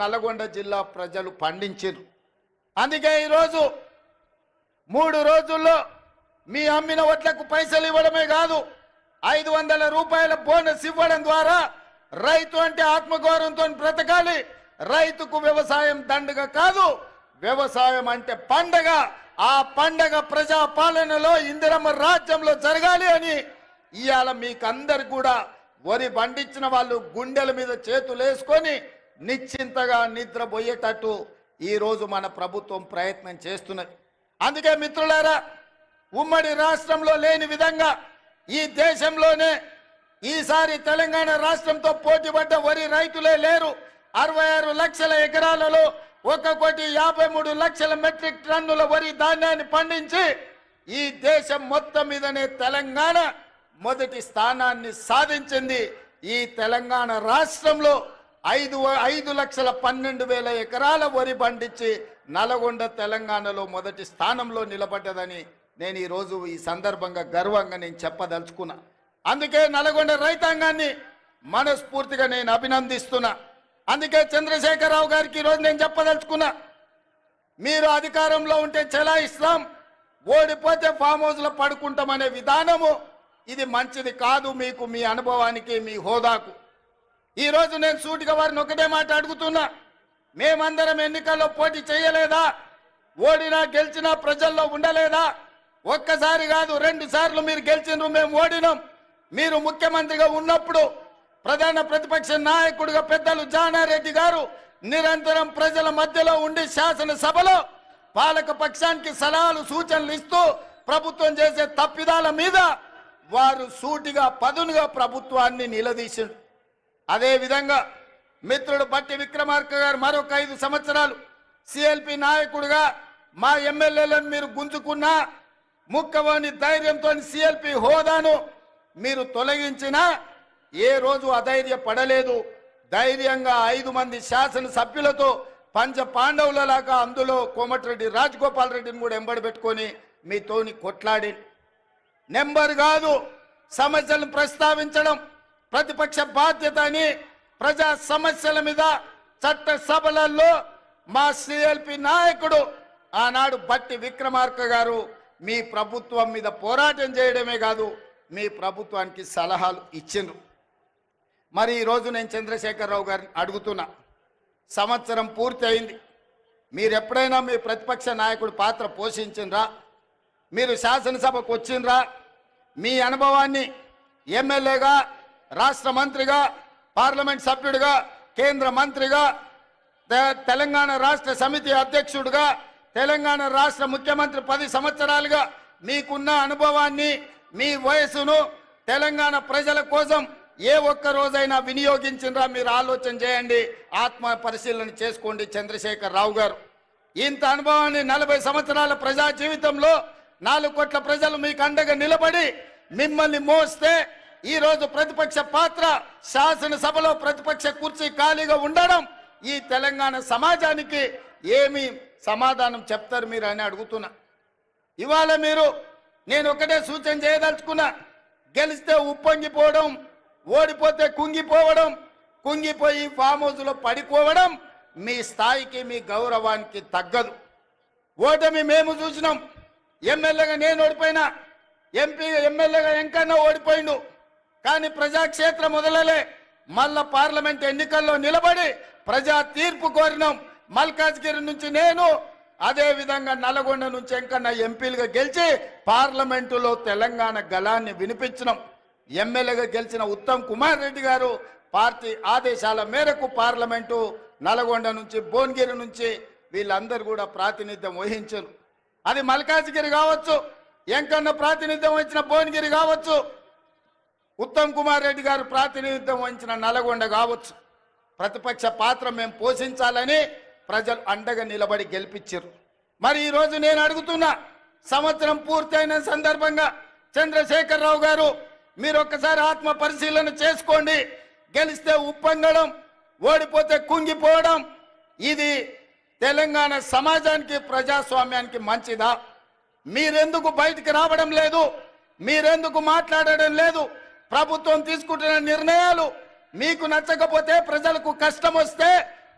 నల్లగొండ జిల్లా ప్రజలు పండించారు. అందుకే ఈరోజు 3 రోజుల్లో మీ అమ్మిన వడ్లకు పైసలు ఇవ్వడమే కాదు, 500 రూపాయల బోనస్ ఇవ్వడం ద్వారా రైతు అంటే ఆత్మగౌరవంతో బ్రతకాలి. రైతుకు వ్యవసాయం దండగ కాదు, వ్యవసాయం అంటే పండగ. ఆ పండగ ప్రజా పాలనలో ఇందిరమ్మ రాజ్యంలో జరగాలి అని ఇవాళ మీకందరు కూడా వరి పండించిన వాళ్ళు గుండెల మీద చేతులు వేసుకొని నిశ్చింతగా నిద్రపోయేటట్టు ఈరోజు మన ప్రభుత్వం ప్రయత్నం చేస్తున్నది. అందుకే మిత్రులారా, ఉమ్మడి రాష్ట్రంలో లేని విధంగా ఈ దేశంలోనే ఈసారి తెలంగాణ రాష్ట్రంతో పోటీపడ్డ వరి రైతులే లేరు. 66 లక్షల ఎకరాలలో 1,53,00,000 మెట్రిక్ టన్నుల వరి ధాన్యాన్ని పండించి ఈ దేశం మొత్తం మీదనే తెలంగాణ మొదటి స్థానాన్ని సాధించింది. ఈ తెలంగాణ రాష్ట్రంలో 5,12,000 ఎకరాల వరి పండించి నల్గొండ తెలంగాణలో మొదటి స్థానంలో నిలబడ్డదని నేను ఈరోజు ఈ సందర్భంగా గర్వంగా నేను చెప్పదలుచుకున్నా. అందుకే నల్గొండ రైతాంగాన్ని మనస్ఫూర్తిగా నేను అభినందిస్తున్నా. అందుకే చంద్రశేఖరరావు గారికి ఈరోజు నేను చెప్పదలుచుకున్నా, మీరు అధికారంలో ఉంటే చెలాయిస్తాం, ఓడిపోతే ఫామ్ హౌస్లో పడుకుంటామనే విధానము ఇది మంచిది కాదు మీకు, మీ అనుభవానికి, మీ హోదాకు. ఈరోజు నేను సూటిగా వారిని ఒకటే మాట అడుగుతున్నా, మేమందరం ఎన్నికల్లో పోటీ చేయలేదా? ఓడినా గెలిచినా ప్రజల్లో ఉండలేదా? ఒక్కసారి కాదు 2 సార్లు మీరు గెలిచినారు, మేము ఓడినాం. మీరు ముఖ్యమంత్రిగా ఉన్నప్పుడు ప్రధాన ప్రతిపక్ష నాయకుడిగా పెద్దలు జానారెడ్డి గారు నిరంతరం ప్రజల మధ్యలో ఉండి శాసనసభలో పాలక పక్షానికి సలహాలు సూచనలు ఇస్తూ ప్రభుత్వం చేసే తప్పిదాల మీద వారు సూటిగా పదునుగా ప్రభుత్వాన్ని నిలదీశారు. అదేవిధంగా మిత్రుడు బట్టి విక్రమార్క గారు మరొక 5 సంవత్సరాలు సిఎల్పి నాయకుడిగా మా ఎమ్మెల్యేలను మీరు గుంజుకున్నా, ముక్కవాని ధైర్యంతో సిఎల్పి హోదాను మీరు తొలగించినా ఏ రోజు అధైర్యపడలేదు. ధైర్యంగా 5 మంది శాసనసభ్యులతో పంచ పాండవులలాగా అందులో కోమటిరెడ్డి రాజగోపాల్ రెడ్డిని కూడా ఎంబడి పెట్టుకొని మీతోని కొట్లాడి, నెంబర్ కాదు సమస్యలను ప్రస్తావించడం ప్రతిపక్ష బాధ్యత అని ప్రజా సమస్యల మీద చట్ట సభలలో మా సిఎల్పి నాయకుడు ఆనాడు బట్టి విక్రమార్క గారు మీ ప్రభుత్వం మీద పోరాటం చేయడమే కాదు మీ ప్రభుత్వానికి సలహాలు ఇచ్చిండ్రు. మరి ఈరోజు నేను చంద్రశేఖరరావు గారిని అడుగుతున్నా, సంవత్సరం పూర్తి అయింది, మీరు ఎప్పుడైనా మీ ప్రతిపక్ష నాయకుడు పాత్ర పోషించిండ్రా? మీరు శాసనసభకు వచ్చిండ్రా? మీ అనుభవాన్ని ఎమ్మెల్యేగా, రాష్ట్ర మంత్రిగా, పార్లమెంట్ సభ్యుడిగా, కేంద్ర మంత్రిగా, తెలంగాణ రాష్ట్ర సమితి అధ్యక్షుడిగా, తెలంగాణ రాష్ట్ర ముఖ్యమంత్రి 10 సంవత్సరాలుగా మీకున్న అనుభవాన్ని, మీ వయసును తెలంగాణ ప్రజల కోసం ఏ ఒక్క రోజైనా వినియోగించినరా? మీరు ఆలోచన చేయండి, ఆత్మ పరిశీలన చేసుకోండి. చంద్రశేఖరరావు గారు ఇంత అనుభవాన్ని 40 సంవత్సరాల ప్రజా జీవితంలో 4 కోట్ల ప్రజలు మీకు అండగా నిలబడి మిమ్మల్ని మోస్తే ఈరోజు ప్రతిపక్ష పాత్ర, శాసనసభలో ప్రతిపక్ష కుర్చీ ఖాళీగా ఉండడం ఈ తెలంగాణ సమాజానికి ఏమి సమాధానం చెప్తారు మీరు అని అడుగుతున్నా. ఇవాళ మీరు నేను ఒకటే సూచన చేయదలుచుకున్నా, గెలిస్తే ఉప్పొంగిపోవడం, ఓడిపోతే కుంగిపోవడం, కుంగిపోయి ఫామ్ హౌస్లో పడిపోవడం మీ స్థాయికి, మీ గౌరవానికి తగ్గదు. ఓటమి మేము చూసినాం. ఎమ్మెల్యేగా నేను ఓడిపోయినా, ఎమ్మెల్యేగా ఎంకన్నా ఓడిపోయిండు. కానీ ప్రజాక్షేత్రం మొదలలే మళ్ళా పార్లమెంట్ ఎన్నికల్లో నిలబడి ప్రజా తీర్పు కోరినాం. మల్కాజ్గిరి నుంచి నేను, అదే విధంగా నల్గొండ నుంచి ఎంకన్నా ఎంపీలుగా గెలిచి పార్లమెంటులో తెలంగాణ గళాన్ని వినిపించినాం. ఎమ్మెల్యేగా గెలిచిన ఉత్తమ్ కుమార్ రెడ్డి గారు పార్టీ ఆదేశాల మేరకు పార్లమెంటు నల్గొండ నుంచి, భువనగిరి నుంచి వీళ్ళందరూ కూడా ప్రాతినిధ్యం వహించారు. అది మల్కాజ్గిరి కావచ్చు, ఎంకన్నా ప్రాతినిధ్యం వహించిన భువనగిరి కావచ్చు, ఉత్తమ్ కుమార్ రెడ్డి గారు ప్రాతినిధ్యం వహించిన నల్గొండ కావచ్చు. ప్రతిపక్ష పాత్ర మేము పోషించాలని ప్రజలు అండగా నిలబడి గెలిపించారు. మరి ఈరోజు నేను అడుగుతున్నా, సంవత్సరం పూర్తయిన సందర్భంగా చంద్రశేఖరరావు గారు మీరు ఒక్కసారి ఆత్మ పరిశీలన చేసుకోండి. గెలిస్తే ఉప్పొంగడం, ఓడిపోతే కుంగిపోవడం ఇది తెలంగాణ సమాజానికి, ప్రజాస్వామ్యానికి మంచిదా? మీరెందుకు బయటికి రావడం లేదు? మీరెందుకు మాట్లాడడం లేదు? ప్రభుత్వం తీసుకుంటున్న నిర్ణయాలు మీకు నచ్చకపోతే, ప్రజలకు కష్టం వస్తే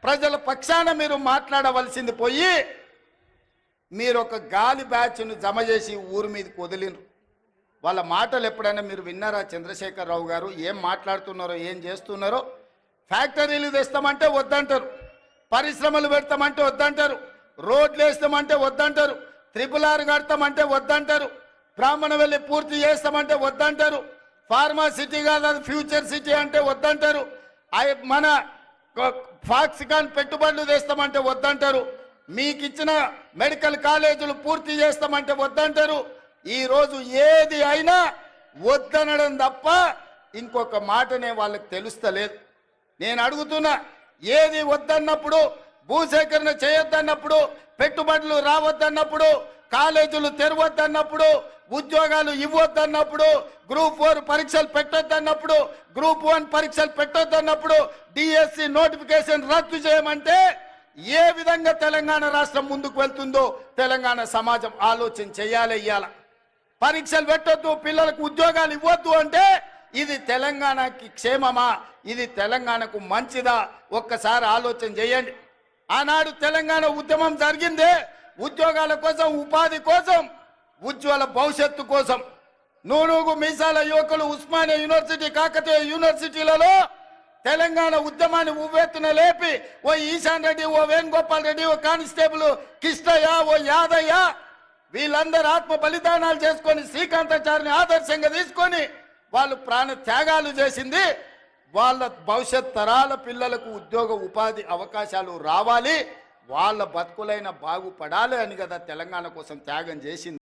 ప్రజల పక్షాన మీరు మాట్లాడవలసింది పోయి మీరు ఒక గాలి బ్యాచ్ను జమ చేసి ఊరి మీదకి వదిలిను. వాళ్ళ మాటలు ఎప్పుడైనా మీరు విన్నారా? చంద్రశేఖరరావు గారు ఏం మాట్లాడుతున్నారో, ఏం చేస్తున్నారో? ఫ్యాక్టరీలు తెస్తామంటే వద్దంటారు, పరిశ్రమలు పెడతామంటే వద్దంటారు, రోడ్లు వేస్తామంటే వద్దంటారు, RRR కడతామంటే వద్దంటారు, బ్రాహ్మణవెల్లి పూర్తి చేస్తామంటే వద్దంటారు, ఫార్మా సిటీ కాదు అది ఫ్యూచర్ సిటీ అంటే వద్దంటారు, మన ఫాక్సికాన్ పెట్టుబడులు తెస్తామంటే వద్దంటారు, మీకు ఇచ్చిన మెడికల్ కాలేజీలు పూర్తి చేస్తామంటే వద్దంటారు. ఈరోజు ఏది అయినా వద్దనడం తప్ప ఇంకొక మాటనే వాళ్ళకి తెలుస్తలేదు. నేను అడుగుతున్నా, ఏది వద్దన్నప్పుడు, భూసేకరణ చేయొద్దన్నప్పుడు, పెట్టుబడులు రావద్దన్నప్పుడు, కాలేజీలు తెరవద్దన్నప్పుడు, ఉద్యోగాలు ఇవ్వద్దన్నప్పుడు, గ్రూప్ 4 పరీక్షలు పెట్టొద్దన్నప్పుడు, గ్రూప్ 1 పరీక్షలు పెట్టొద్దన్నప్పుడు, డిఎస్సి నోటిఫికేషన్ రద్దు చేయమంటే ఏ విధంగా తెలంగాణ రాష్ట్రం ముందుకు వెళ్తుందో తెలంగాణ సమాజం ఆలోచన చేయాలి. ఇయ్యాల పరీక్షలు పెట్టొద్దు, పిల్లలకు ఉద్యోగాలు ఇవ్వద్దు అంటే ఇది తెలంగాణకి క్షేమమా? ఇది తెలంగాణకు మంచిదా? ఒక్కసారి ఆలోచన చేయండి. ఆనాడు తెలంగాణ ఉద్యమం జరిగిందే ఉద్యోగాల కోసం, ఉపాధి కోసం, ఉజ్వల భవిష్యత్తు కోసం. నూనూగు మీసాల యువకులు ఉస్మానియా యూనివర్సిటీ, కాకతీయ యూనివర్సిటీలలో తెలంగాణ ఉద్యమాన్ని ఉవ్వెత్తున లేపి ఓ ఈశాన్ రెడ్డి, ఓ వేణుగోపాల్ రెడ్డి, ఓ కానిస్టేబుల్ కిష్టయ్య, ఓ యాదయ్య వీళ్ళందరూ ఆత్మ బలిదానాలు చేసుకొని శ్రీకాంతాచారిని ఆదర్శంగా తీసుకొని వాళ్ళు ప్రాణ త్యాగాలు చేసింది వాళ్ళ భవిష్యత్ తరాల పిల్లలకు ఉద్యోగ ఉపాధి అవకాశాలు రావాలి, వాళ్ళ బతుకులైన బాగుపడాలి అని కదా తెలంగాణ కోసం త్యాగం చేసింది.